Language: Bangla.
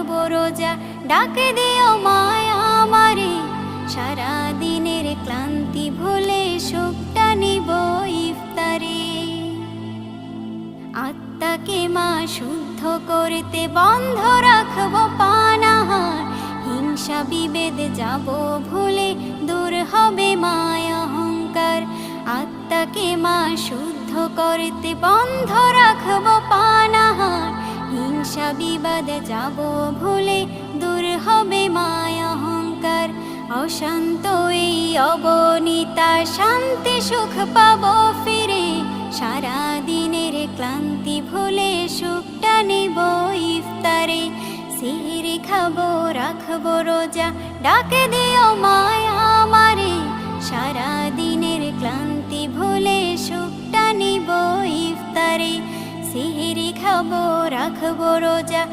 রাখবো রোজা, ডাক দিও মায়া আমারে। সারা দিনের ক্লান্তি ভুলে সুখটা নিব ইফতারে। আত্মাকে মা শুদ্ধ করতে বন্ধ রাখবো পানাহার, হিংসা বিভেদ যাব ভুলে দূর হবে মায়া অহংকার। আত্মাকে মা শুদ্ধ করতে বন্ধ রাখবো পানাহার, হিংসা বিবাদ যাব ভুলে দূর হবে মায়া অহংকার। অশান্ত এই অবনীতা শান্তি সুখ পাবো ফিরে, সারা দিনের ক্লান্তি ভুলে সুখটা নিব ইফতারে। সিহরি খাবো রাখবো রোজা, ডাক দিও মায়া আমারে। সারা দিনের ক্লান্তি ভুলে সুখটা নিব ইফতারে। সিহরি খাবো রাখবো রোজা,